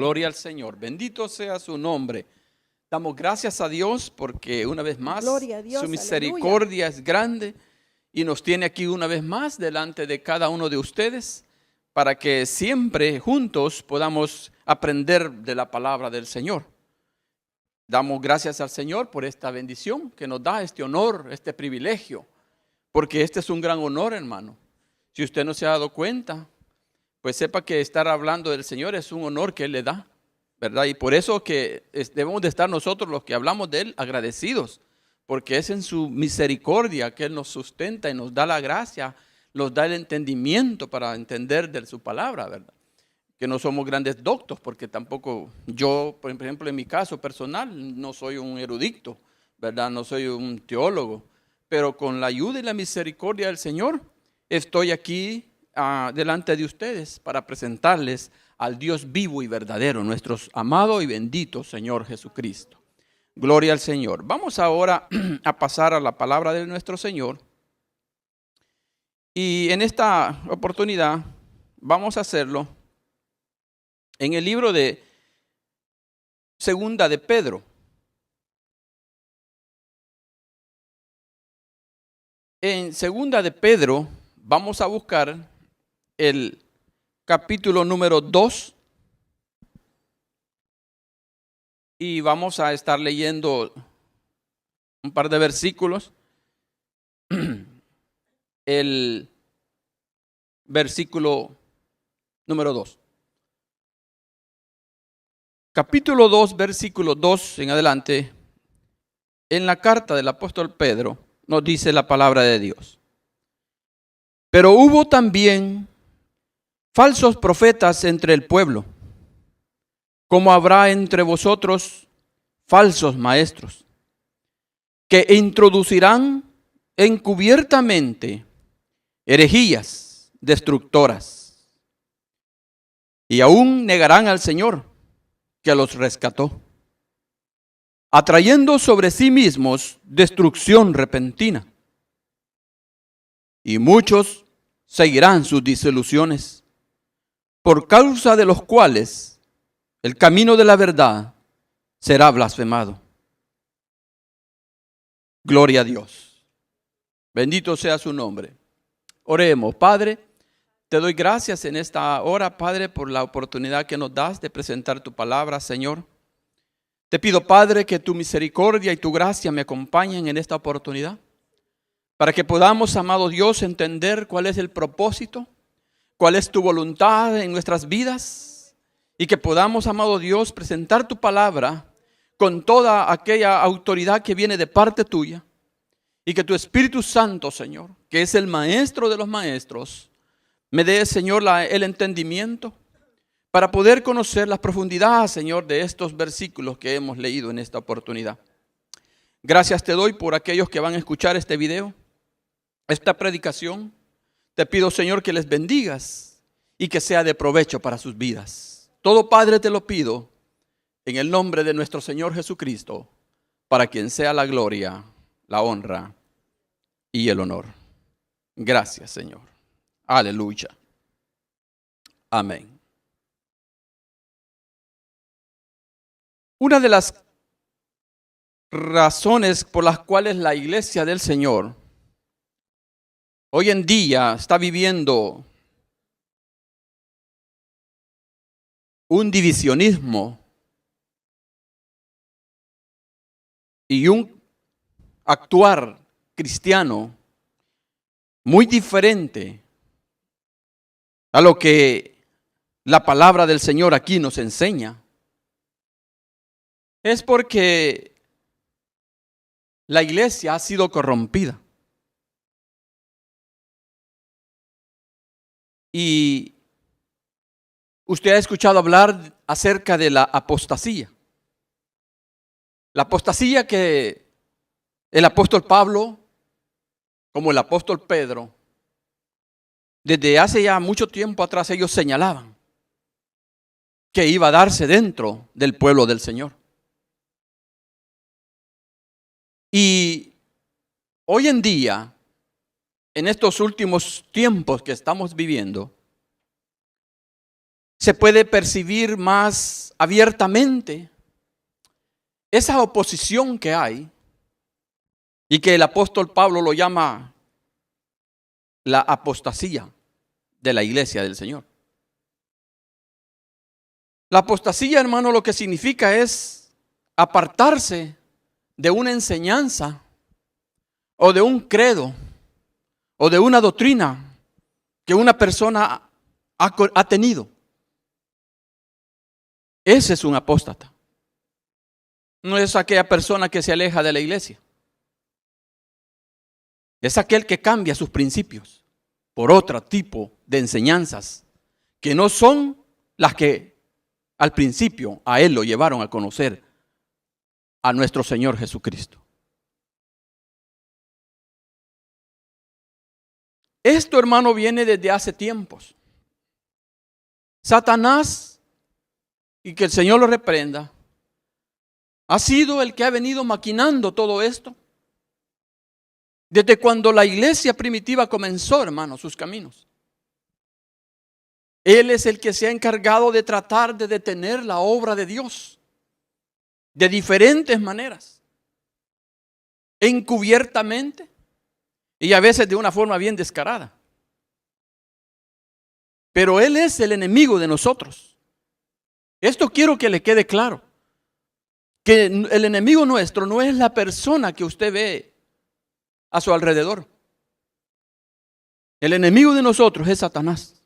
Gloria al Señor. Bendito sea su nombre. Damos gracias a Dios porque una vez más Gloria a Dios, su misericordia es grande y nos tiene aquí una vez más delante de cada uno de ustedes para que siempre juntos podamos aprender de la palabra del Señor. Damos gracias al Señor por esta bendición que nos da, este honor, este privilegio, porque este es un gran honor, hermano. Si usted no se ha dado cuenta, pues sepa que estar hablando del Señor es un honor que Él le da, ¿verdad? Y por eso que debemos de estar nosotros los que hablamos de Él agradecidos, porque es en su misericordia que Él nos sustenta y nos da la gracia, nos da el entendimiento para entender de su palabra, ¿verdad? Que no somos grandes doctos, porque tampoco yo, por ejemplo, en mi caso personal, no soy un erudito, ¿verdad? No soy un teólogo, pero con la ayuda y la misericordia del Señor, estoy aquí delante de ustedes para presentarles al Dios vivo y verdadero, nuestro amado y bendito Señor Jesucristo. Gloria al Señor. Vamos ahora a pasar a la palabra de nuestro Señor. Y en esta oportunidad vamos a hacerlo en el libro de Segunda de Pedro. En Segunda de Pedro vamos a buscar el capítulo número 2 y vamos a estar leyendo un par de versículos. El versículo número 2. Capítulo 2, versículo 2 en adelante, en la carta del apóstol Pedro, nos dice la palabra de Dios. Pero hubo también falsos profetas entre el pueblo, como habrá entre vosotros falsos maestros, que introducirán encubiertamente herejías destructoras, y aún negarán al Señor que los rescató, atrayendo sobre sí mismos destrucción repentina. Y muchos seguirán sus disoluciones, por causa de los cuales el camino de la verdad será blasfemado. Gloria a Dios. Bendito sea su nombre. Oremos. Padre, te doy gracias en esta hora, Padre, por la oportunidad que nos das de presentar tu palabra, Señor. Te pido, Padre, que tu misericordia y tu gracia me acompañen en esta oportunidad, para que podamos, amado Dios, entender cuál es el propósito, cuál es tu voluntad en nuestras vidas, y que podamos, amado Dios, presentar tu palabra con toda aquella autoridad que viene de parte tuya, y que tu Espíritu Santo, Señor, que es el maestro de los maestros, me dé, Señor, el entendimiento para poder conocer las profundidades, Señor, de estos versículos que hemos leído en esta oportunidad. Gracias te doy por aquellos que van a escuchar este video, esta predicación. Te pido, Señor, que les bendigas y que sea de provecho para sus vidas. Todo, Padre, te lo pido en el nombre de nuestro Señor Jesucristo, para quien sea la gloria, la honra y el honor. Gracias, Señor. Aleluya. Amén. Una de las razones por las cuales la iglesia del Señor hoy en día está viviendo un divisionismo y un actuar cristiano muy diferente a lo que la palabra del Señor aquí nos enseña, es porque la iglesia ha sido corrompida. Y usted ha escuchado hablar acerca de la apostasía. La apostasía que el apóstol Pablo, como el apóstol Pedro, desde hace ya mucho tiempo atrás ellos señalaban que iba a darse dentro del pueblo del Señor. Y hoy en día, en estos últimos tiempos que estamos viviendo, se puede percibir más abiertamente esa oposición que hay y que el apóstol Pablo lo llama la apostasía de la iglesia del Señor. La apostasía, hermano, lo que significa es apartarse de una enseñanza o de un credo o de una doctrina que una persona ha tenido. Ese es un apóstata. No es aquella persona que se aleja de la iglesia. Es aquel que cambia sus principios por otro tipo de enseñanzas que no son las que al principio a él lo llevaron a conocer a nuestro Señor Jesucristo. Esto, hermano, viene desde hace tiempos. Satanás, y que el Señor lo reprenda, ha sido el que ha venido maquinando todo esto desde cuando la iglesia primitiva comenzó, hermano, sus caminos. Él es el que se ha encargado de tratar de detener la obra de Dios de diferentes maneras, encubiertamente y a veces de una forma bien descarada. Pero Él es el enemigo de nosotros. Esto quiero que le quede claro, que el enemigo nuestro no es la persona que usted ve a su alrededor. El enemigo de nosotros es Satanás.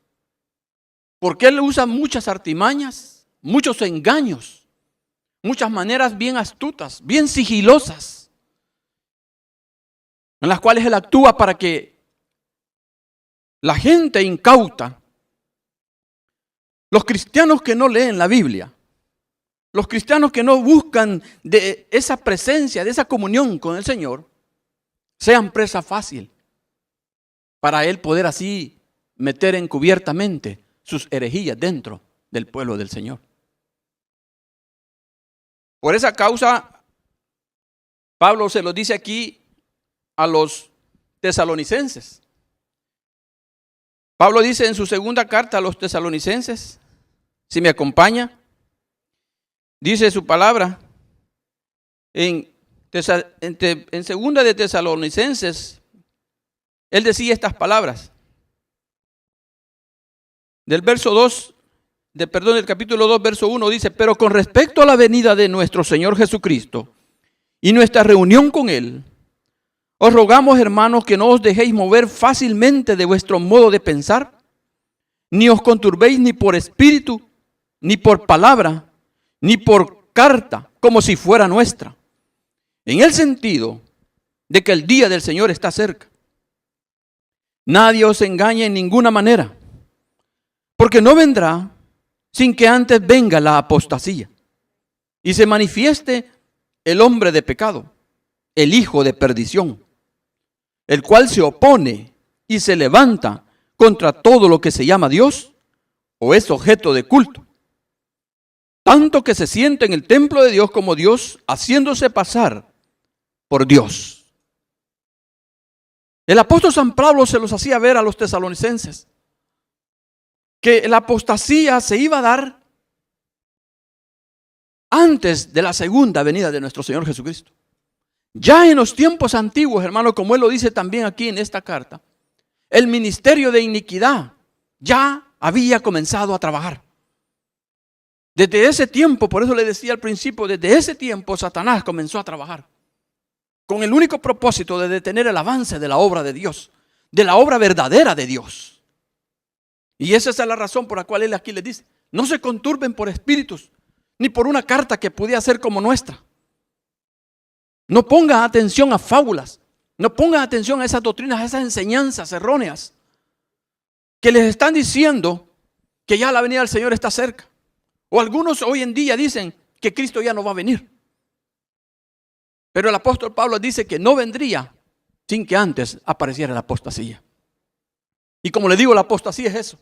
Porque él usa muchas artimañas, muchos engaños, muchas maneras bien astutas, bien sigilosas, en las cuales él actúa para que la gente incauta, los cristianos que no leen la Biblia, los cristianos que no buscan de esa presencia, de esa comunión con el Señor, sean presa fácil para él poder así meter encubiertamente sus herejías dentro del pueblo del Señor. Por esa causa, Pablo se lo dice aquí a los tesalonicenses. Pablo dice en su segunda carta a los tesalonicenses, si me acompaña, dice su palabra en segunda de Tesalonicenses, él decía estas palabras. Del capítulo 2, verso 1 dice: pero con respecto a la venida de nuestro Señor Jesucristo y nuestra reunión con Él, os rogamos, hermanos, que no os dejéis mover fácilmente de vuestro modo de pensar, ni os conturbéis ni por espíritu, ni por palabra, ni por carta, como si fuera nuestra, en el sentido de que el día del Señor está cerca. Nadie os engañe en ninguna manera, porque no vendrá sin que antes venga la apostasía y se manifieste el hombre de pecado, el hijo de perdición, el cual se opone y se levanta contra todo lo que se llama Dios o es objeto de culto, tanto que se siente en el templo de Dios como Dios, haciéndose pasar por Dios. El apóstol San Pablo se los hacía ver a los tesalonicenses que la apostasía se iba a dar antes de la segunda venida de nuestro Señor Jesucristo. Ya en los tiempos antiguos, hermano, como él lo dice también aquí en esta carta, el ministerio de iniquidad ya había comenzado a trabajar. Desde ese tiempo, por eso le decía al principio, desde ese tiempo Satanás comenzó a trabajar con el único propósito de detener el avance de la obra de Dios, de la obra verdadera de Dios. Y esa es la razón por la cual él aquí les dice: no se conturben por espíritus, ni por una carta que pudiera ser como nuestra. No pongan atención a fábulas, no pongan atención a esas doctrinas, a esas enseñanzas erróneas que les están diciendo que ya la venida del Señor está cerca. O algunos hoy en día dicen que Cristo ya no va a venir. Pero el apóstol Pablo dice que no vendría sin que antes apareciera la apostasía. Y como le digo, la apostasía es eso.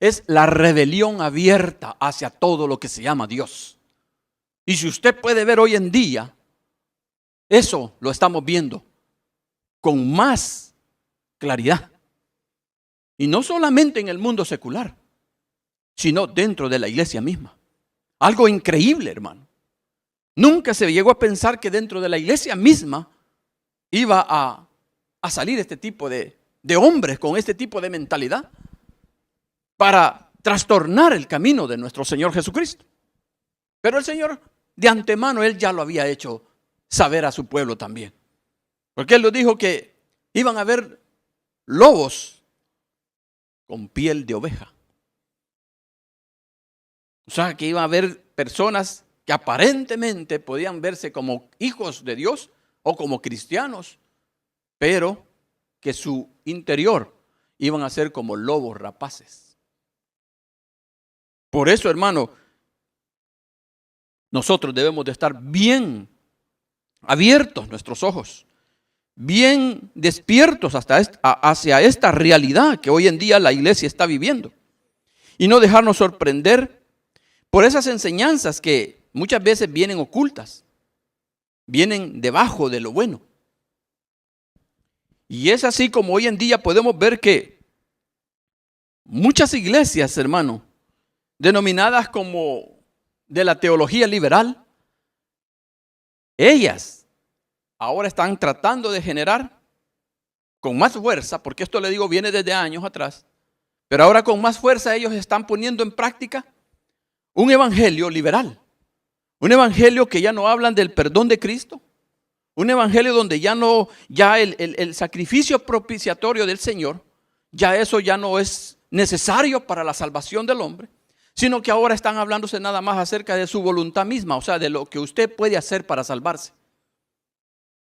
Es la rebelión abierta hacia todo lo que se llama Dios. Y si usted puede ver hoy en día, eso lo estamos viendo con más claridad. Y no solamente en el mundo secular, sino dentro de la iglesia misma. Algo increíble, hermano. Nunca se llegó a pensar que dentro de la iglesia misma iba a salir este tipo de hombres con este tipo de mentalidad para trastornar el camino de nuestro Señor Jesucristo. Pero el Señor, de antemano, Él ya lo había hecho saber a su pueblo también. Porque Él nos dijo que iban a haber lobos con piel de oveja. O sea, que iba a haber personas que aparentemente podían verse como hijos de Dios o como cristianos, pero que su interior iban a ser como lobos rapaces. Por eso, hermano, nosotros debemos de estar bien abiertos nuestros ojos, bien despiertos hacia esta realidad que hoy en día la iglesia está viviendo, y no dejarnos sorprender por esas enseñanzas que muchas veces vienen ocultas, vienen debajo de lo bueno. Y es así como hoy en día podemos ver que muchas iglesias, hermano, denominadas como de la teología liberal, ellas ahora están tratando de generar con más fuerza, porque esto le digo viene desde años atrás, pero ahora con más fuerza ellos están poniendo en práctica un evangelio liberal, un evangelio que ya no hablan del perdón de Cristo, un evangelio donde ya el sacrificio propiciatorio del Señor, ya eso ya no es necesario para la salvación del hombre, sino que ahora están hablándose nada más acerca de su voluntad misma, o sea, de lo que usted puede hacer para salvarse.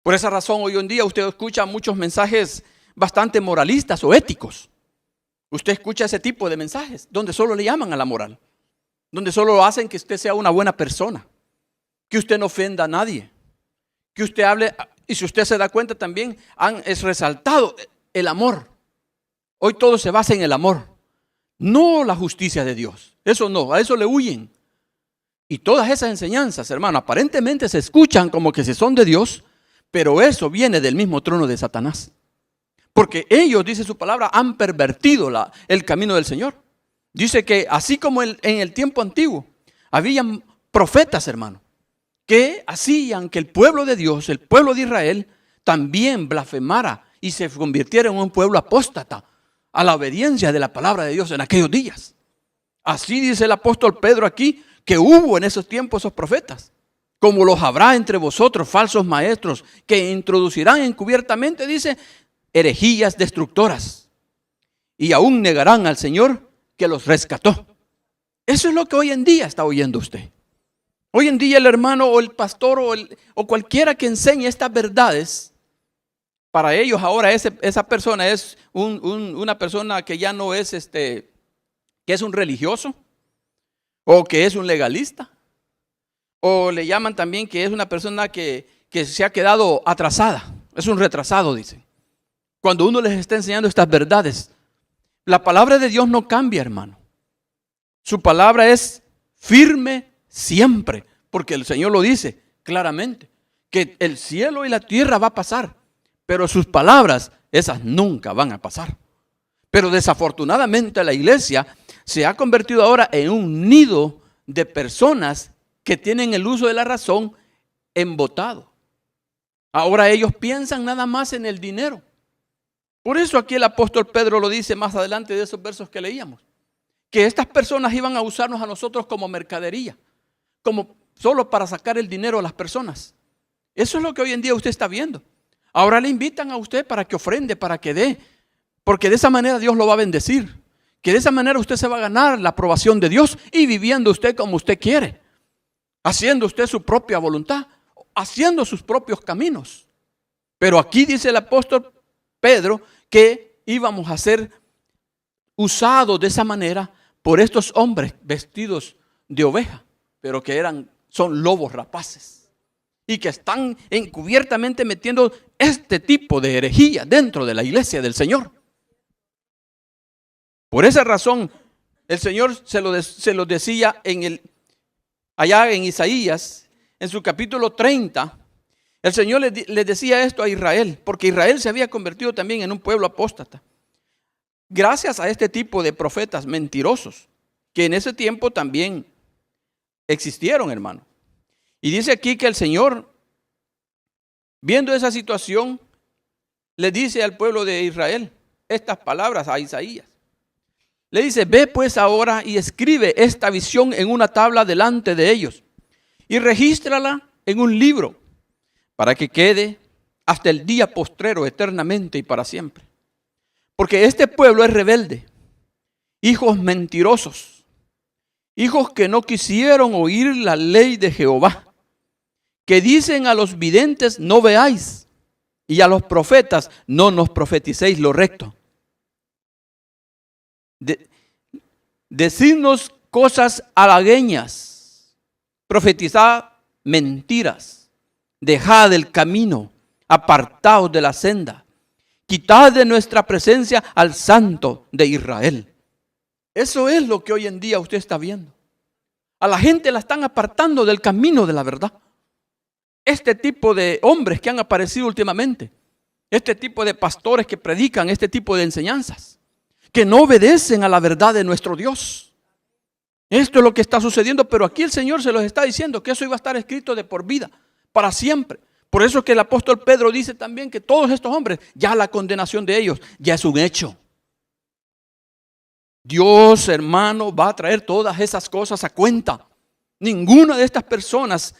Por esa razón, hoy en día usted escucha muchos mensajes bastante moralistas o éticos. Usted escucha ese tipo de mensajes donde solo le llaman a la moral, donde solo hacen que usted sea una buena persona, que usted no ofenda a nadie, que usted hable, y si usted se da cuenta también, es resaltado el amor. Hoy todo se basa en el amor, no la justicia de Dios. Eso no, a eso le huyen. Y todas esas enseñanzas, hermano, aparentemente se escuchan como que si son de Dios, pero eso viene del mismo trono de Satanás. Porque ellos, dice su palabra, han pervertido el camino del Señor. Dice que así como en el tiempo antiguo, habían profetas, hermano, que hacían que el pueblo de Dios, el pueblo de Israel, también blasfemara y se convirtiera en un pueblo apóstata a la obediencia de la palabra de Dios en aquellos días. Así dice el apóstol Pedro aquí, que hubo en esos tiempos esos profetas, como los habrá entre vosotros falsos maestros que introducirán encubiertamente, dice, herejías destructoras, y aún negarán al Señor que los rescató. Eso es lo que hoy en día está oyendo usted. Hoy en día el hermano o el pastor o cualquiera que enseñe estas verdades, para ellos ahora esa persona es una persona que ya no es que es un religioso o que es un legalista, o le llaman también que es una persona que se ha quedado atrasada, es un retrasado, dicen. Cuando uno les está enseñando estas verdades, la palabra de Dios no cambia, hermano. Su palabra es firme siempre, porque el Señor lo dice claramente, que el cielo y la tierra va a pasar, pero sus palabras, esas nunca van a pasar. Pero desafortunadamente la iglesia se ha convertido ahora en un nido de personas que tienen el uso de la razón embotado. Ahora ellos piensan nada más en el dinero. Por eso aquí el apóstol Pedro lo dice más adelante de esos versos que leíamos, que estas personas iban a usarnos a nosotros como mercadería, como solo para sacar el dinero a las personas. Eso es lo que hoy en día usted está viendo. Ahora le invitan a usted para que ofrende, para que dé, porque de esa manera Dios lo va a bendecir, que de esa manera usted se va a ganar la aprobación de Dios y viviendo usted como usted quiere, haciendo usted su propia voluntad, haciendo sus propios caminos. Pero aquí dice el apóstol Pedro que íbamos a ser usados de esa manera por estos hombres vestidos de oveja, pero que son lobos rapaces y que están encubiertamente metiendo este tipo de herejía dentro de la iglesia del Señor. Por esa razón, el Señor se lo decía allá en Isaías, en su capítulo 30, el Señor le decía esto a Israel, porque Israel se había convertido también en un pueblo apóstata. Gracias a este tipo de profetas mentirosos que en ese tiempo también existieron, hermano. Y dice aquí que el Señor, viendo esa situación, le dice al pueblo de Israel estas palabras a Isaías. Le dice: ve pues ahora y escribe esta visión en una tabla delante de ellos y regístrala en un libro para que quede hasta el día postrero eternamente y para siempre. Porque este pueblo es rebelde, hijos mentirosos, hijos que no quisieron oír la ley de Jehová, que dicen a los videntes: no veáis, y a los profetas: no nos profeticéis lo recto. Decidnos cosas halagueñas, profetizad mentiras, dejad el camino, apartaos de la senda, quitad de nuestra presencia al Santo de Israel. Eso es lo que hoy en día usted está viendo. A la gente la están apartando del camino de la verdad. Este tipo de hombres que han aparecido últimamente, este tipo de pastores que predican este tipo de enseñanzas, que no obedecen a la verdad de nuestro Dios. Esto es lo que está sucediendo, pero aquí el Señor se los está diciendo que eso iba a estar escrito de por vida, para siempre. Por eso que el apóstol Pedro dice también que todos estos hombres, ya la condenación de ellos ya es un hecho. Dios, hermano, va a traer todas esas cosas a cuenta. Ninguna de estas personas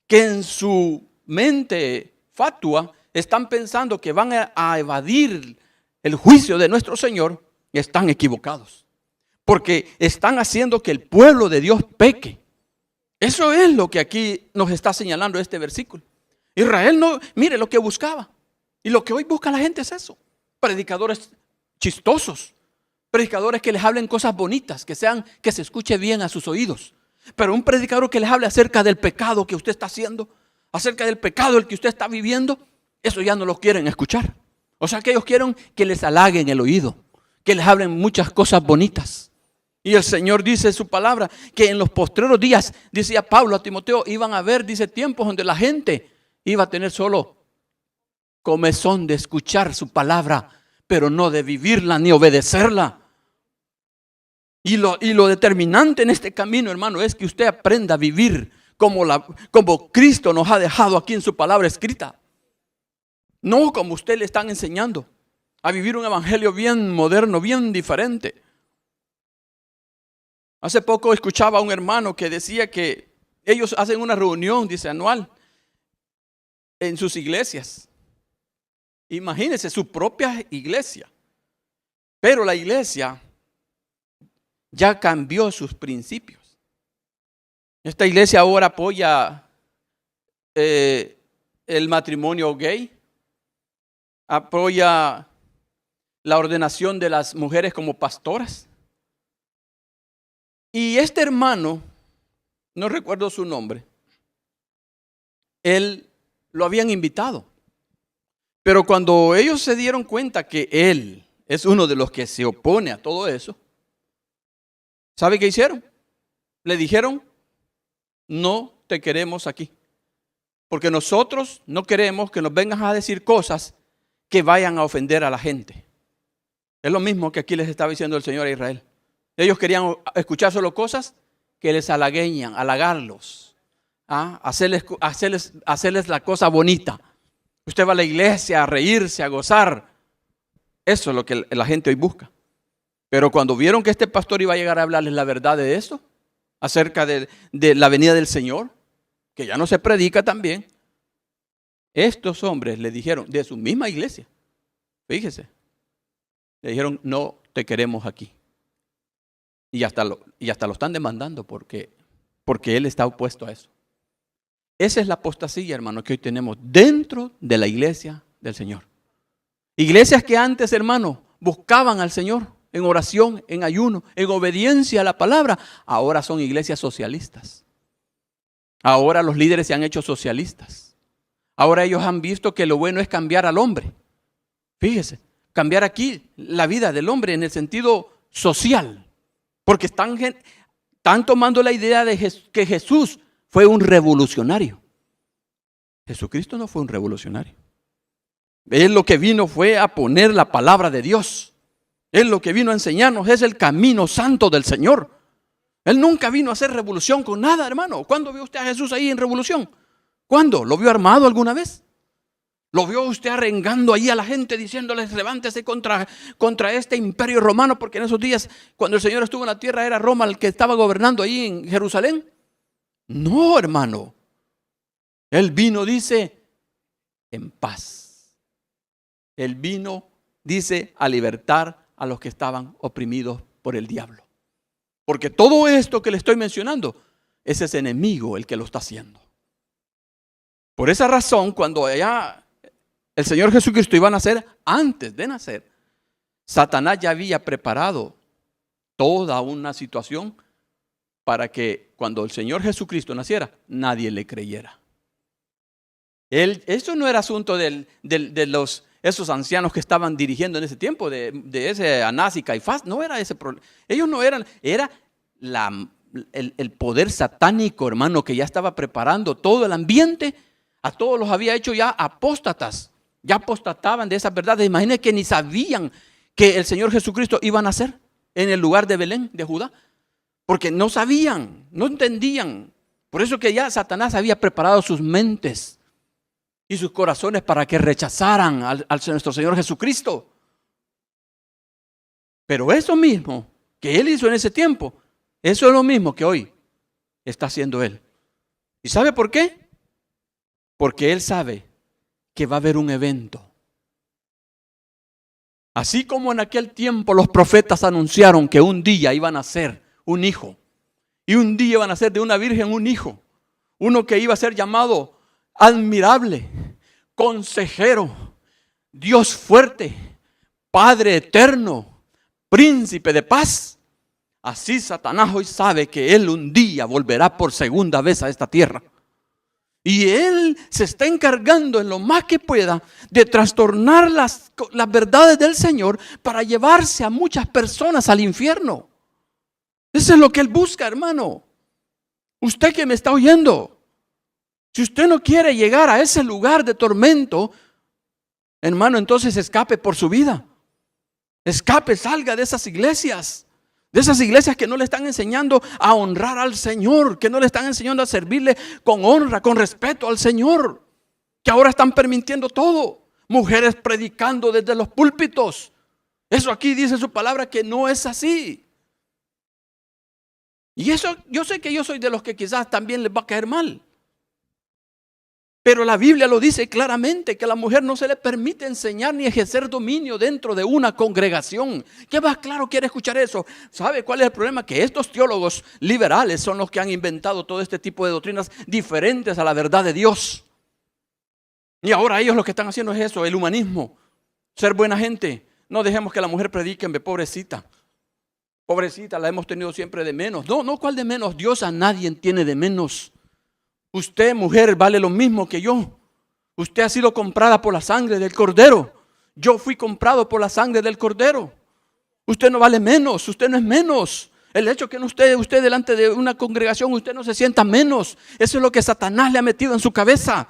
que en su mente fatua están pensando que van a evadir el juicio de nuestro Señor, están equivocados, porque están haciendo que el pueblo de Dios peque. Eso es lo que aquí nos está señalando este versículo. Israel no, mire lo que buscaba, y lo que hoy busca la gente es eso: predicadores chistosos, predicadores que les hablen cosas bonitas, que se escuche bien a sus oídos. Pero un predicador que les hable acerca del pecado que usted está haciendo, acerca del pecado el que usted está viviendo, eso ya no lo quieren escuchar. O sea que ellos quieren que les halaguen el oído, que les hablen muchas cosas bonitas. Y el Señor dice en su palabra que en los postreros días, decía Pablo a Timoteo, iban a haber, dice, tiempos donde la gente iba a tener solo comezón de escuchar su palabra, pero no de vivirla ni obedecerla. Y lo determinante en este camino, hermano, es que usted aprenda a vivir como Cristo nos ha dejado aquí en su palabra escrita. No como usted le están enseñando a vivir un evangelio bien moderno, bien diferente. Hace poco escuchaba a un hermano que decía que ellos hacen una reunión, dice, anual en sus iglesias. Imagínense, su propia iglesia. Pero la iglesia ya cambió sus principios. Esta iglesia ahora apoya el matrimonio gay, apoya la ordenación de las mujeres como pastoras. Y este hermano, no recuerdo su nombre, él lo habían invitado. Pero cuando ellos se dieron cuenta que él es uno de los que se opone a todo eso, ¿sabe qué hicieron? Le dijeron: no te queremos aquí, porque nosotros no queremos que nos vengas a decir cosas que vayan a ofender a la gente. Es lo mismo que aquí les estaba diciendo el Señor a Israel. Ellos querían escuchar solo cosas que les halagueñan, halagarlos, hacerles la cosa bonita. Usted va a la iglesia a reírse, a gozar. Eso es lo que la gente hoy busca. Pero cuando vieron que este pastor iba a llegar a hablarles la verdad de eso, acerca de la venida del Señor, que ya no se predica también, estos hombres le dijeron, de su misma iglesia, fíjese, le dijeron: no te queremos aquí. Y hasta lo están demandando porque él está opuesto a eso. Esa es la apostasía, hermano, que hoy tenemos dentro de la iglesia del Señor. Iglesias que antes, hermano, buscaban al Señor en oración, en ayuno, en obediencia a la palabra, ahora son iglesias socialistas. Ahora los líderes se han hecho socialistas. Ahora ellos han visto que lo bueno es cambiar al hombre. Fíjese, cambiar aquí la vida del hombre en el sentido social. Porque están tomando la idea de que Jesús fue un revolucionario. Jesucristo no fue un revolucionario. Él lo que vino fue a poner la palabra de Dios. Él lo que vino a enseñarnos es el camino santo del Señor. Él nunca vino a hacer revolución con nada, hermano. ¿Cuándo vio usted a Jesús ahí en revolución? ¿Cuándo? ¿Lo vio armado alguna vez? ¿Lo vio usted arengando ahí a la gente diciéndoles levántese contra este imperio romano? Porque en esos días, cuando el Señor estuvo en la tierra, era Roma el que estaba gobernando ahí en Jerusalén. No, hermano. Él vino, dice, en paz. Él vino, dice, a libertar a los que estaban oprimidos por el diablo. Porque todo esto que le estoy mencionando es ese enemigo el que lo está haciendo. Por esa razón, cuando allá el Señor Jesucristo iba a nacer, antes de nacer, Satanás ya había preparado toda una situación para que cuando el Señor Jesucristo naciera, nadie le creyera. Eso no era asunto de esos ancianos que estaban dirigiendo en ese tiempo, de ese Anás y Caifás. No era ese problema. Ellos no eran, era el poder satánico, hermano, que ya estaba preparando todo el ambiente. A todos los había hecho ya apóstatas. Ya apostataban de esas verdades. Imagínense que ni sabían que el Señor Jesucristo iba a nacer en el lugar de Belén, de Judá. Porque no sabían, no entendían. Por eso que ya Satanás había preparado sus mentes y sus corazones para que rechazaran a nuestro Señor Jesucristo. Pero eso mismo que Él hizo en ese tiempo, eso es lo mismo que hoy está haciendo Él. ¿Y sabe por qué? Porque Él sabe que va a haber un evento. Así como en aquel tiempo los profetas anunciaron que un día iban a nacer un hijo, y un día iban a nacer de una virgen un hijo, uno que iba a ser llamado admirable, consejero, Dios fuerte, Padre eterno, príncipe de paz. Así Satanás hoy sabe que Él un día volverá por segunda vez a esta tierra. Y Él se está encargando en lo más que pueda de trastornar las verdades del Señor para llevarse a muchas personas al infierno. Eso es lo que Él busca, hermano. Usted que me está oyendo, si usted no quiere llegar a ese lugar de tormento, hermano, entonces escape por su vida. Escape, salga de esas iglesias. De esas iglesias que no le están enseñando a honrar al Señor, que no le están enseñando a servirle con honra, con respeto al Señor, que ahora están permitiendo todo. Mujeres predicando desde los púlpitos. Eso aquí dice su palabra que no es así. Y eso, yo sé que yo soy de los que quizás también les va a caer mal. Pero la Biblia lo dice claramente, que a la mujer no se le permite enseñar ni ejercer dominio dentro de una congregación. ¿Qué más claro quiere escuchar eso? ¿Sabe cuál es el problema? Que estos teólogos liberales son los que han inventado todo este tipo de doctrinas diferentes a la verdad de Dios. Y ahora ellos lo que están haciendo es eso, el humanismo, ser buena gente. No dejemos que la mujer predique, pobrecita. Pobrecita, la hemos tenido siempre de menos. No, ¿cuál de menos? Dios a nadie tiene de menos. Usted, mujer, vale lo mismo que yo. Usted ha sido comprada por la sangre del Cordero. Yo fui comprado por la sangre del Cordero. Usted no vale menos, usted no es menos. El hecho que usted delante de una congregación, usted no se sienta menos. Eso es lo que Satanás le ha metido en su cabeza.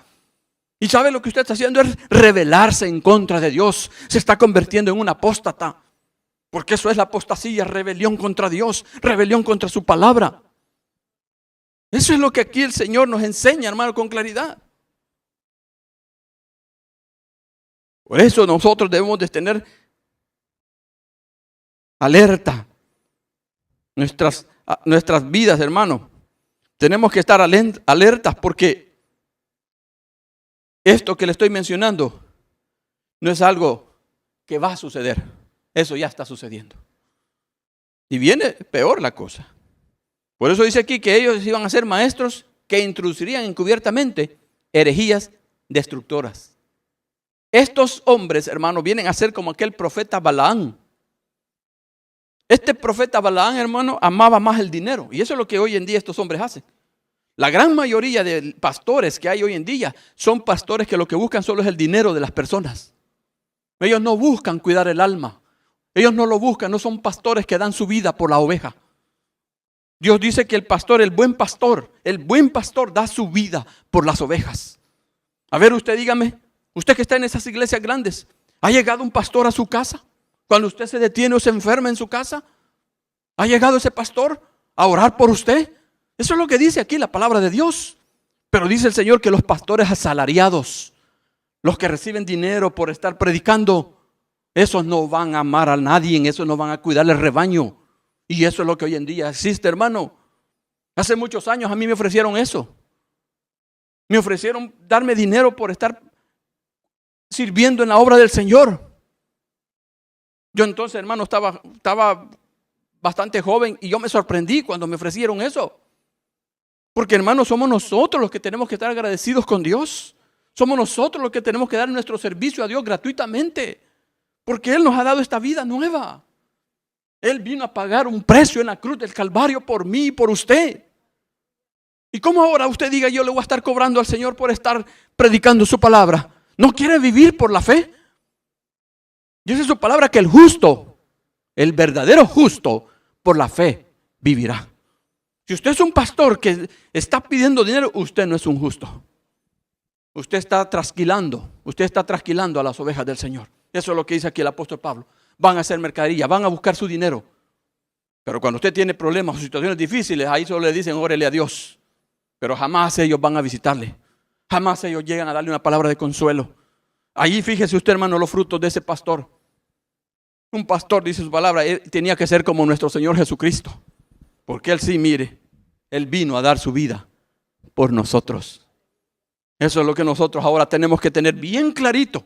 Y sabe lo que usted está haciendo es rebelarse en contra de Dios. Se está convirtiendo en un apóstata. Porque eso es la apostasía, rebelión contra Dios, rebelión contra su palabra. Eso es lo que aquí el Señor nos enseña, hermano, con claridad. Por eso nosotros debemos de tener alerta nuestras vidas, hermano. Tenemos que estar alertas porque esto que le estoy mencionando no es algo que va a suceder. Eso ya está sucediendo. Y viene peor la cosa. Por eso dice aquí que ellos iban a ser maestros que introducirían encubiertamente herejías destructoras. Estos hombres, hermano, vienen a ser como aquel profeta Balaán. Este profeta Balaán, hermano, amaba más el dinero. Y eso es lo que hoy en día estos hombres hacen. La gran mayoría de pastores que hay hoy en día son pastores que lo que buscan solo es el dinero de las personas. Ellos no buscan cuidar el alma. Ellos no lo buscan, no son pastores que dan su vida por la oveja. Dios dice que el buen pastor da su vida por las ovejas. A ver, usted dígame, usted que está en esas iglesias grandes, ¿ha llegado un pastor a su casa? Cuando usted se detiene o se enferma en su casa, ¿ha llegado ese pastor a orar por usted. Eso es lo que dice aquí la palabra de Dios. Pero dice el Señor que los pastores asalariados, los que reciben dinero por estar predicando, esos no van a amar a nadie, esos no van a cuidar el rebaño. Y eso es lo que hoy en día existe, hermano. Hace muchos años a mí me ofrecieron eso. Me ofrecieron darme dinero por estar sirviendo en la obra del Señor. Yo entonces, hermano, estaba bastante joven y yo me sorprendí cuando me ofrecieron eso. Porque, hermano, somos nosotros los que tenemos que estar agradecidos con Dios. Somos nosotros los que tenemos que dar nuestro servicio a Dios gratuitamente. Porque Él nos ha dado esta vida nueva. Él vino a pagar un precio en la cruz del Calvario por mí y por usted. ¿Y cómo ahora usted diga yo le voy a estar cobrando al Señor por estar predicando su palabra? ¿No quiere vivir por la fe? Dice su palabra que el justo, el verdadero justo, por la fe vivirá. Si usted es un pastor que está pidiendo dinero, usted no es un justo. Usted está trasquilando a las ovejas del Señor. Eso es lo que dice aquí el apóstol Pablo. Van a hacer mercadería, van a buscar su dinero. Pero cuando usted tiene problemas o situaciones difíciles, ahí solo le dicen, órele a Dios. Pero jamás ellos van a visitarle. Jamás ellos llegan a darle una palabra de consuelo. Allí fíjese usted, hermano, los frutos de ese pastor. Un pastor, dice su palabra, él tenía que ser como nuestro Señor Jesucristo. Porque Él sí, mire, Él vino a dar su vida por nosotros. Eso es lo que nosotros ahora tenemos que tener bien clarito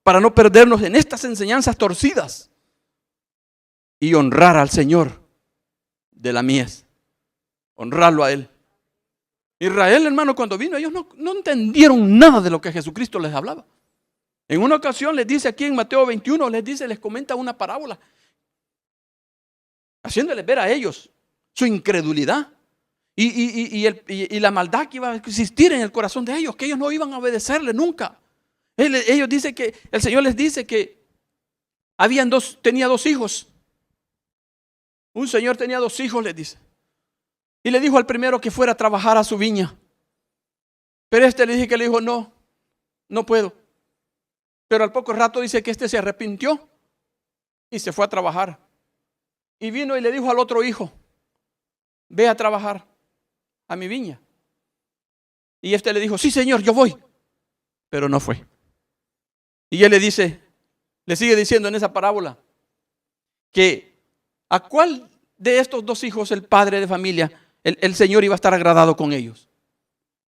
para no perdernos en estas enseñanzas torcidas y honrar al Señor de la mies. Honrarlo a Él. Israel, hermano, cuando vino, ellos no entendieron nada de lo que Jesucristo les hablaba. En una ocasión les dice aquí en Mateo 21, les comenta una parábola, haciéndoles ver a ellos su incredulidad y la maldad que iba a existir en el corazón de ellos, que ellos no iban a obedecerle nunca. Ellos dicen que el Señor les dice que tenía dos hijos. Un señor tenía dos hijos, les dice. Y le dijo al primero que fuera a trabajar a su viña. Pero le dijo, no puedo. Pero al poco rato dice que se arrepintió y se fue a trabajar. Y vino y le dijo al otro hijo, ve a trabajar a mi viña. Y le dijo, sí señor, yo voy. Pero no fue. Y él le sigue diciendo en esa parábola, que a cuál de estos dos hijos, el padre de familia, el Señor iba a estar agradado con ellos.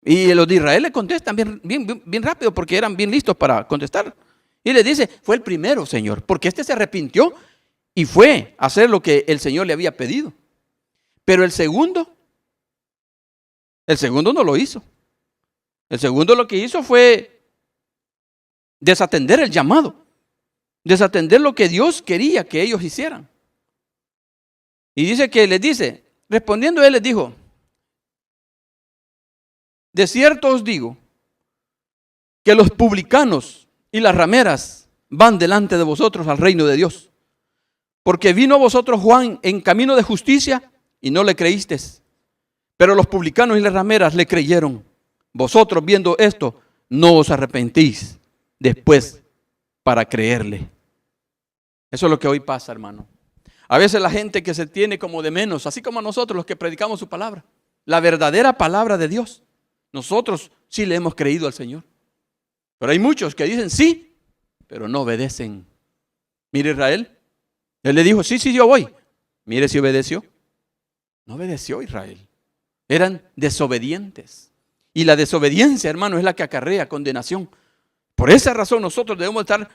Y los de Israel le contestan bien rápido, porque eran bien listos para contestar. Y le dice, fue el primero, Señor, porque se arrepintió y fue a hacer lo que el Señor le había pedido. Pero el segundo no lo hizo. El segundo lo que hizo fue desatender el llamado, desatender lo que Dios quería que ellos hicieran. Y dice que respondiendo él les dijo, de cierto os digo que los publicanos y las rameras van delante de vosotros al reino de Dios. Porque vino a vosotros Juan en camino de justicia y no le creísteis. Pero los publicanos y las rameras le creyeron. Vosotros viendo esto, no os arrepentís después para creerle. Eso es lo que hoy pasa, hermano. A veces la gente que se tiene como de menos, así como nosotros los que predicamos su palabra, la verdadera palabra de Dios, nosotros sí le hemos creído al Señor. Pero hay muchos que dicen sí, pero no obedecen. Mire Israel, él le dijo, sí, yo voy. Mire si obedeció. No obedeció Israel. Eran desobedientes. Y la desobediencia, hermano, es la que acarrea condenación. Por esa razón nosotros debemos estar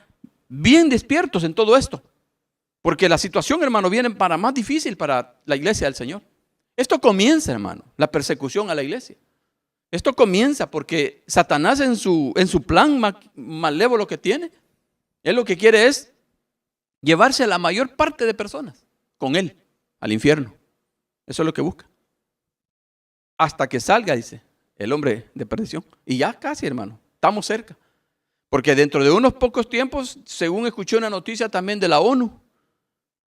bien despiertos en todo esto. Porque la situación, hermano, viene para más difícil para la iglesia del Señor. Esto comienza, hermano, la persecución a la iglesia. Esto comienza porque Satanás en su plan malévolo que tiene, él lo que quiere es llevarse a la mayor parte de personas con él al infierno. Eso es lo que busca. Hasta que salga, dice, el hombre de perdición. Y ya casi, hermano, estamos cerca. Porque dentro de unos pocos tiempos, según escuché una noticia también de la ONU,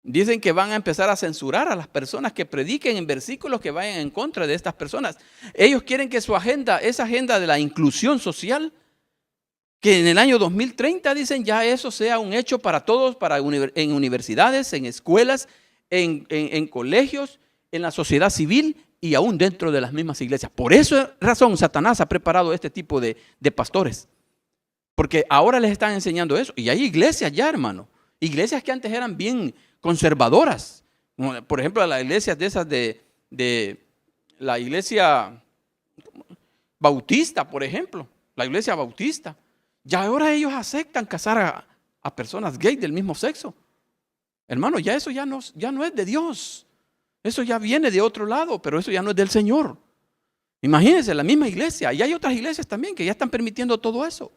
dicen que van a empezar a censurar a las personas que prediquen en versículos que vayan en contra de estas personas. Ellos quieren que su agenda, esa agenda de la inclusión social, que en el año 2030 dicen ya eso sea un hecho para todos, en universidades, en escuelas, en colegios, en la sociedad civil y aún dentro de las mismas iglesias. Por esa razón Satanás ha preparado este tipo de pastores. Porque ahora les están enseñando eso. Y hay iglesias ya, hermano. Iglesias que antes eran bien conservadoras. Por ejemplo, las iglesias de esas de la iglesia bautista, por ejemplo. La iglesia bautista. Ya ahora ellos aceptan casar a personas gays del mismo sexo. Hermano, ya eso ya no es de Dios. Eso ya viene de otro lado, pero eso ya no es del Señor. Imagínense, la misma iglesia. Y hay otras iglesias también que ya están permitiendo todo eso.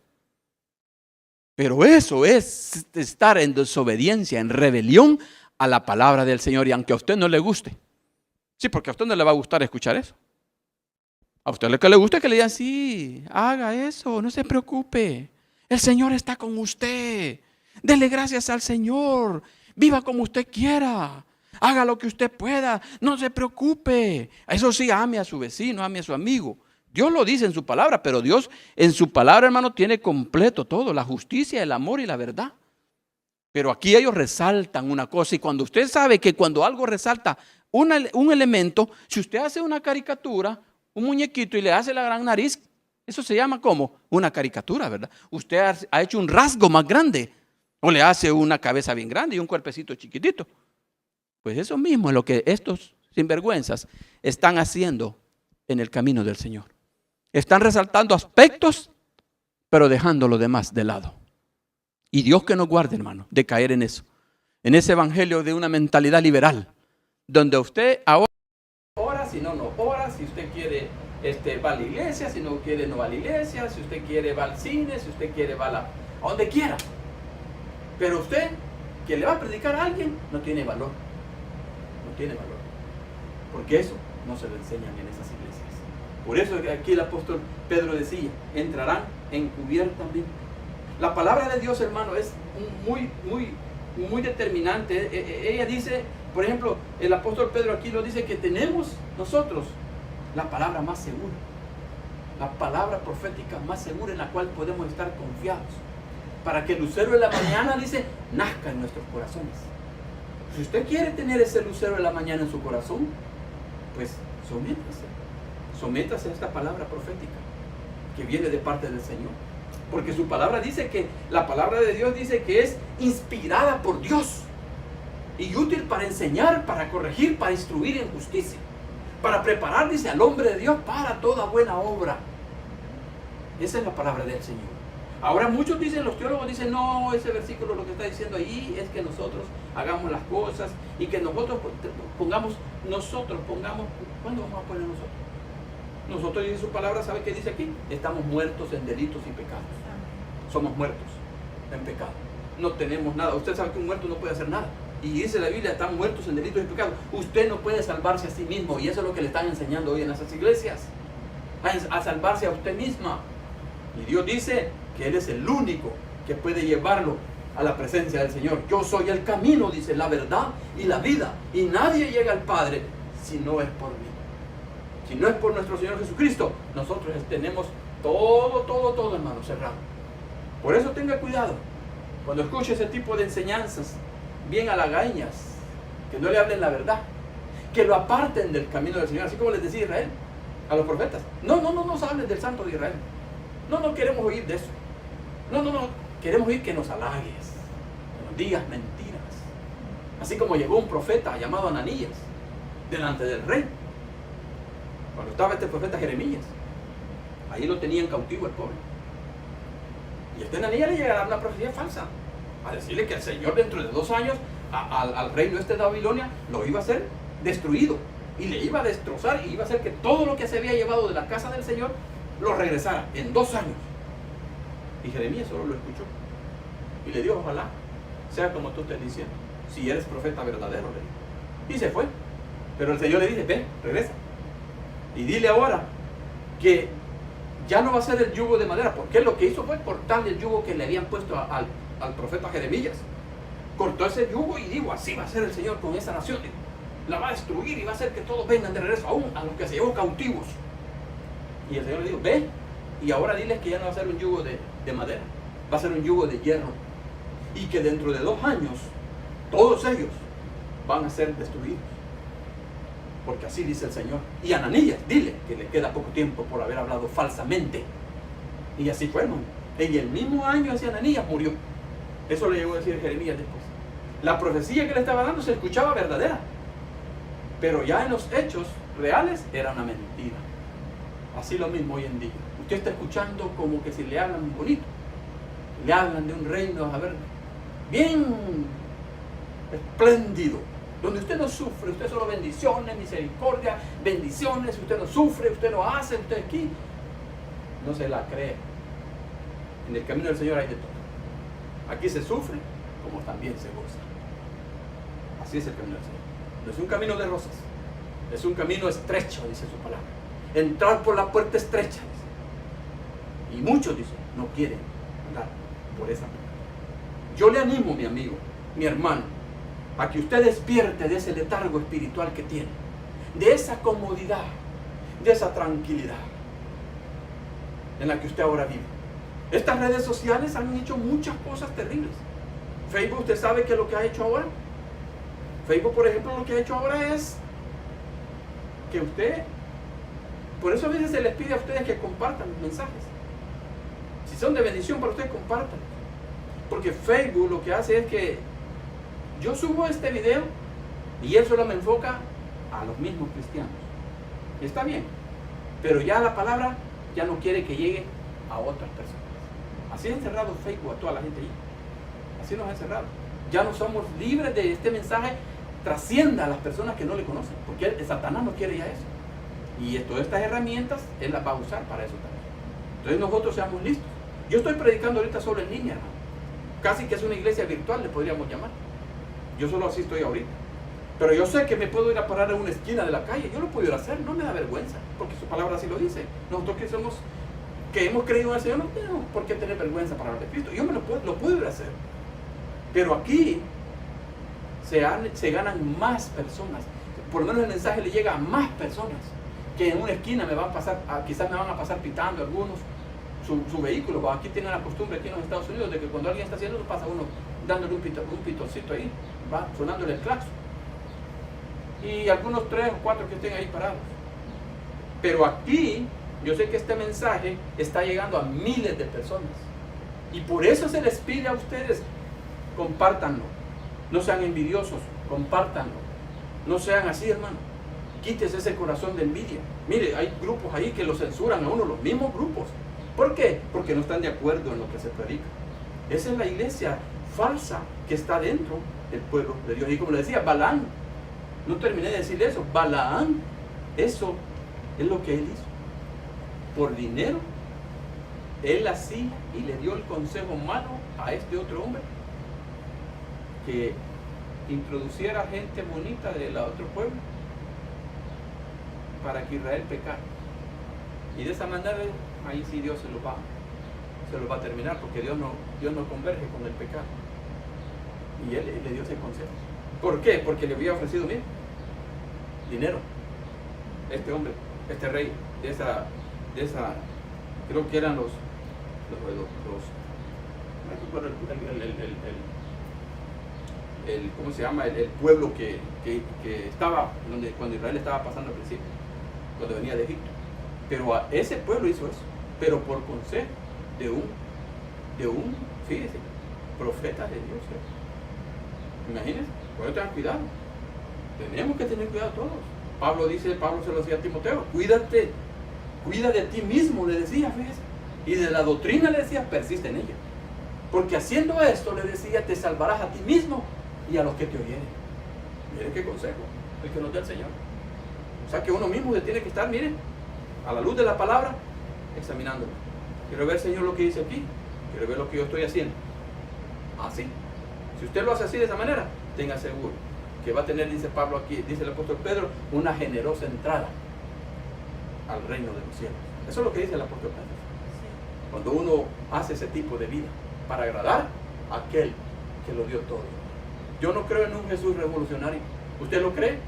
Pero eso es estar en desobediencia, en rebelión a la palabra del Señor. Y aunque a usted no le guste. Sí, porque a usted no le va a gustar escuchar eso. A usted lo que le gusta es que le digan, sí, haga eso, no se preocupe. El Señor está con usted. Dele gracias al Señor. Viva como usted quiera. Haga lo que usted pueda. No se preocupe. Eso sí, ame a su vecino, ame a su amigo. Dios lo dice en su palabra, pero Dios en su palabra, hermano, tiene completo todo. La justicia, el amor y la verdad. Pero aquí ellos resaltan una cosa. Y cuando usted sabe que cuando algo resalta un elemento, si usted hace una caricatura, un muñequito y le hace la gran nariz, eso se llama como una caricatura, ¿verdad? Usted ha hecho un rasgo más grande. O le hace una cabeza bien grande y un cuerpecito chiquitito. Pues eso mismo es lo que estos sinvergüenzas están haciendo en el camino del Señor. Están resaltando aspectos, pero dejando lo demás de lado. Y Dios que nos guarde, hermano, de caer en eso. En ese evangelio de una mentalidad liberal, donde usted ahora ora, si no, no ora, si usted quiere, va a la iglesia, si no quiere, no va a la iglesia, si usted quiere, va al cine, si usted quiere, va a donde quiera. Pero usted, que le va a predicar a alguien, no tiene valor. No tiene valor. Porque eso no se lo enseñan en esas iglesias. Por eso aquí el apóstol Pedro decía, entrarán encubiertamente. La palabra de Dios, hermano, es muy determinante. Ella dice, por ejemplo, el apóstol Pedro aquí lo dice que tenemos nosotros la palabra más segura. La palabra profética más segura en la cual podemos estar confiados. Para que el lucero de la mañana, dice, nazca en nuestros corazones. Si usted quiere tener ese lucero de la mañana en su corazón, pues sométase a esta palabra profética que viene de parte del Señor. Porque su palabra dice que, la palabra de Dios dice que es inspirada por Dios y útil para enseñar, para corregir, para instruir en justicia, para preparar, dice, al hombre de Dios para toda buena obra. Esa es la palabra del Señor. Ahora muchos dicen, los teólogos dicen, no, ese versículo lo que está diciendo ahí es que nosotros hagamos las cosas y que nosotros pongamos, ¿cuándo vamos a poner nosotros? Nosotros, dice su palabra, ¿sabe qué dice aquí? Estamos muertos en delitos y pecados. Somos muertos en pecado. No tenemos nada. Usted sabe que un muerto no puede hacer nada. Y dice la Biblia, están muertos en delitos y pecados. Usted no puede salvarse a sí mismo. Y eso es lo que le están enseñando hoy en esas iglesias. A salvarse a usted misma. Y Dios dice que Él es el único que puede llevarlo a la presencia del Señor. Yo soy el camino, dice, la verdad y la vida. Y nadie llega al Padre si no es por mí. Si no es por nuestro Señor Jesucristo, nosotros tenemos todo, hermano, cerrado. Por eso tenga cuidado. Cuando escuche ese tipo de enseñanzas bien halagañas, que no le hablen la verdad, que lo aparten del camino del Señor, así como les decía Israel a los profetas. No nos hablen del Santo de Israel. No queremos oír de eso. No, queremos oír que nos halagues, que nos digas mentiras. Así como llegó un profeta llamado Ananías delante del rey. Cuando estaba este profeta Jeremías, ahí lo tenían cautivo el pobre. Y este Ananías le llega a dar una profecía falsa, a decirle que el Señor dentro de 2 años al reino este de Babilonia lo iba a hacer destruido y le iba a destrozar y iba a hacer que todo lo que se había llevado de la casa del Señor lo regresara en 2 años. Y Jeremías solo lo escuchó y le dijo, ojalá sea como tú estás diciendo, si eres profeta verdadero, le dijo. Y se fue. Pero el Señor le dice, ven, regresa y dile ahora que ya no va a ser el yugo de madera, porque lo que hizo fue cortarle el yugo que le habían puesto al profeta Jeremías. Cortó ese yugo y digo, así va a ser el Señor con esta nación. La va a destruir y va a hacer que todos vengan de regreso, aún a los que se llevó cautivos. Y el Señor le dijo, ve y ahora diles que ya no va a ser un yugo de madera, va a ser un yugo de hierro. Y que dentro de 2 años todos ellos van a ser destruidos. porque así dice el Señor. Y Ananías, dile que le queda poco tiempo por haber hablado falsamente. Y así fue, hermano. En el mismo año ese Ananías murió. Eso le llegó a decir Jeremías después. La profecía que le estaba dando se escuchaba verdadera, pero ya en los hechos reales era una mentira. Así lo mismo hoy en día. Usted está escuchando como que si le hablan bonito, le hablan de un reino, a ver, bien espléndido, donde usted no sufre, usted solo bendiciones, misericordia, bendiciones, usted no sufre, usted no hace, usted aquí. No se la cree. En el camino del Señor hay de todo. Aquí se sufre como también se goza. Así es el camino del Señor. No es un camino de rosas, es un camino estrecho, dice su palabra. Entrar por la puerta estrecha, dice. Y muchos, dice, no quieren andar por esa puerta. Yo le animo, mi amigo, mi hermano, a que usted despierte de ese letargo espiritual que tiene, de esa comodidad, de esa tranquilidad en la que usted ahora vive. Estas redes sociales han hecho muchas cosas terribles. Facebook, usted sabe qué es lo que ha hecho ahora. Facebook, por ejemplo, lo que ha hecho ahora es que usted, por eso a veces se les pide a ustedes que compartan los mensajes. Si son de bendición para ustedes, compartan. Porque Facebook lo que hace es que yo subo este video y él solo me enfoca a los mismos cristianos. Y está bien, pero ya la palabra ya no quiere que llegue a otras personas. Así ha encerrado Facebook a toda la gente ahí. Así nos ha encerrado. Ya no somos libres de este mensaje trascienda a las personas que no le conocen, porque el Satanás no quiere ya eso. Y todas estas herramientas él las va a usar para eso también. Entonces nosotros seamos listos. Yo estoy predicando ahorita solo en línea, hermano. Casi que es una iglesia virtual, le podríamos llamar. Yo solo así estoy ahorita. Pero yo sé que me puedo ir a parar en una esquina de la calle. Yo lo puedo ir a hacer, no me da vergüenza, porque su palabra así lo dice. Nosotros que hemos creído en el Señor, no tenemos por qué tener vergüenza para hablar de Cristo. Yo lo puedo ir a hacer. Pero aquí se ganan más personas. Por lo menos el mensaje le llega a más personas que en una esquina me van a pasar, quizás me van a pasar pitando algunos su vehículo. Aquí tienen la costumbre aquí en los Estados Unidos de que cuando alguien está haciendo eso pasa uno dándole un pitoncito ahí, va sonándole el claxon. Y algunos 3 o 4 que estén ahí parados. Pero aquí yo sé que este mensaje está llegando a miles de personas. Y por eso se les pide a ustedes, compártanlo. No sean envidiosos, compártanlo. No sean así, hermano. Quítese ese corazón de envidia. Mire, hay grupos ahí que lo censuran a uno, los mismos grupos. ¿Por qué? Porque no están de acuerdo en lo que se predica. Esa es la iglesia falsa que está dentro del pueblo de Dios. Y como le decía, Balaam, no terminé de decir eso, Balaam, eso es lo que él hizo. Por dinero, él así y le dio el consejo malo a este otro hombre que introduciera gente bonita del otro pueblo para que Israel pecara. Y de esa manera, ahí sí Dios se lo va a terminar, porque Dios no converge con el pecado. Y él le dio ese consejo. ¿Por qué? Porque le había ofrecido, mira, dinero. Este hombre, este rey, de esa creo que eran los ¿cómo se llama? El pueblo que estaba, cuando Israel estaba pasando al principio, cuando venía de Egipto. Pero a ese pueblo hizo eso, pero por consejo de un, fíjese, profeta de Dios. Imagínense, por eso tengan cuidado. Tenemos que tener cuidado todos. Pablo se lo decía a Timoteo, cuida de ti mismo, le decía, fíjese. Y de la doctrina le decía, persiste en ella. Porque haciendo esto, le decía, te salvarás a ti mismo y a los que te oyeren. Miren qué consejo, el que nos da el Señor. O sea que uno mismo tiene que estar, miren, a la luz de la palabra, examinándolo. Quiero ver, Señor, lo que dice aquí. Quiero ver lo que yo estoy haciendo. Así. Si usted lo hace así, de esa manera, tenga seguro que va a tener, dice Pablo aquí, dice el apóstol Pedro, una generosa entrada al reino de los cielos. Eso es lo que dice el apóstol Pedro. Cuando uno hace ese tipo de vida para agradar a aquel que lo dio todo. Yo no creo en un Jesús revolucionario. ¿Usted lo cree?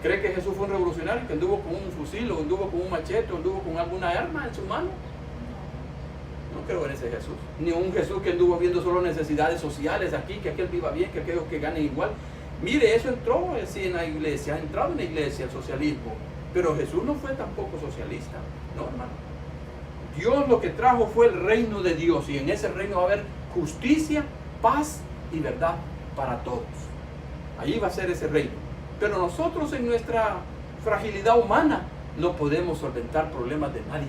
¿Cree que Jesús fue un revolucionario que anduvo con un fusil o anduvo con un machete o anduvo con alguna arma en su mano? No creo en ese Jesús. Ni un Jesús que anduvo viendo solo necesidades sociales aquí, que aquel viva bien, que aquellos que ganen igual. Mire, eso entró así en la iglesia, ha entrado en la iglesia el socialismo, pero Jesús no fue tampoco socialista, no, hermano. Dios lo que trajo fue el reino de Dios, y en ese reino va a haber justicia, paz y verdad para todos. Ahí va a ser ese reino. Pero nosotros en nuestra fragilidad humana no podemos solventar problemas de nadie,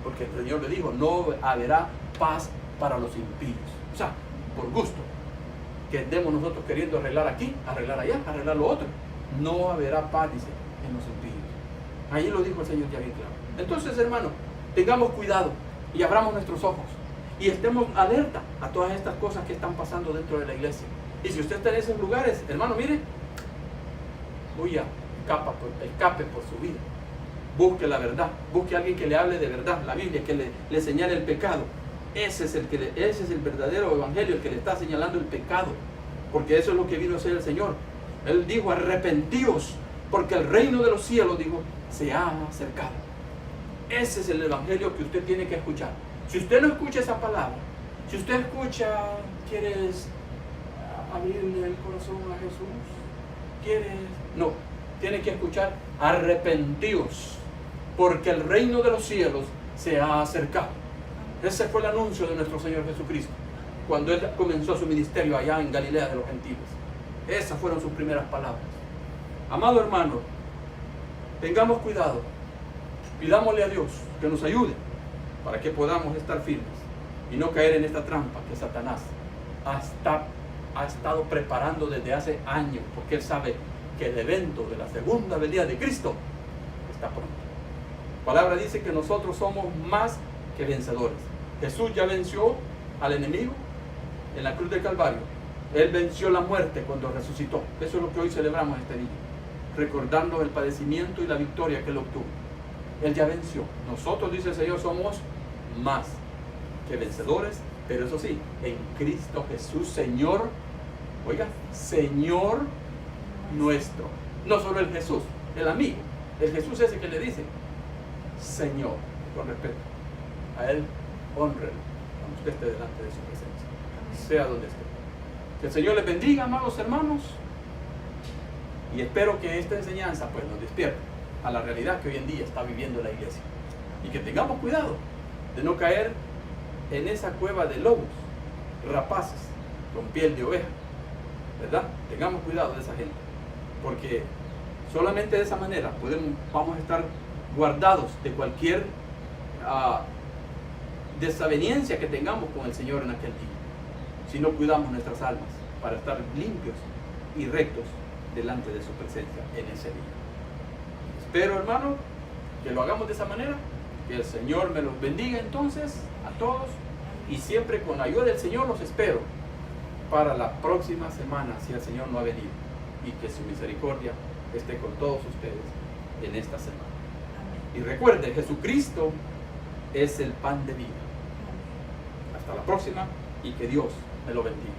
porque el Señor le dijo, no habrá paz para los impíos. O sea, por gusto, que andemos nosotros queriendo arreglar aquí, arreglar allá, arreglar lo otro, no habrá paz, dice, en los impíos. Ahí lo dijo el Señor ya bien claro. Entonces, hermano, tengamos cuidado y abramos nuestros ojos y estemos alerta a todas estas cosas que están pasando dentro de la iglesia. Y si usted está en esos lugares, hermano, mire, huya, escape por su vida. Busque la verdad, busque a alguien que le hable de verdad, la Biblia, que le señale el pecado. Ese es el verdadero evangelio, el que le está señalando el pecado, porque eso es lo que vino a hacer el Señor. Él dijo, arrepentíos, porque el reino de los cielos, dijo, se ha acercado. Ese es el evangelio que usted tiene que escuchar. Si usted no escucha esa palabra, si usted escucha, ¿quieres abrirle el corazón a Jesús? ¿Quieres? No, tiene que escuchar, arrepentíos, porque el reino de los cielos se ha acercado. Ese fue el anuncio de nuestro Señor Jesucristo cuando Él comenzó su ministerio allá en Galilea de los Gentiles. Esas fueron sus primeras palabras. Amado hermano, tengamos cuidado, pidámosle a Dios que nos ayude para que podamos estar firmes y no caer en esta trampa que Satanás ha estado preparando desde hace años, porque Él sabe que el evento de la segunda venida de Cristo está pronto. La palabra dice que nosotros somos más que vencedores. Jesús ya venció al enemigo en la cruz del Calvario. Él venció la muerte cuando resucitó. Eso es lo que hoy celebramos este día, recordando el padecimiento y la victoria que Él obtuvo. Él ya venció. Nosotros, dice el Señor, somos más que vencedores, pero eso sí, en Cristo Jesús, Señor, oiga, Señor nuestro. No solo el Jesús, el amigo, el Jesús ese que le dice Señor, con respeto. A Él, honre cuando usted esté delante de su presencia, sea donde esté. Que el Señor les bendiga, amados hermanos, y espero que esta enseñanza pues nos despierte a la realidad que hoy en día está viviendo la iglesia, y que tengamos cuidado de no caer en esa cueva de lobos rapaces con piel de oveja, ¿verdad? Tengamos cuidado de esa gente, porque solamente de esa manera vamos a estar guardados de cualquier desaveniencia que tengamos con el Señor en aquel día, si no cuidamos nuestras almas para estar limpios y rectos delante de su presencia en ese día. Espero, hermano, que lo hagamos de esa manera. Que el Señor me los bendiga entonces a todos, y siempre con la ayuda del Señor los espero para la próxima semana, si el Señor no ha venido, y que su misericordia esté con todos ustedes en esta semana. Y recuerde, Jesucristo es el pan de vida. Hasta la próxima, y que Dios me lo bendiga.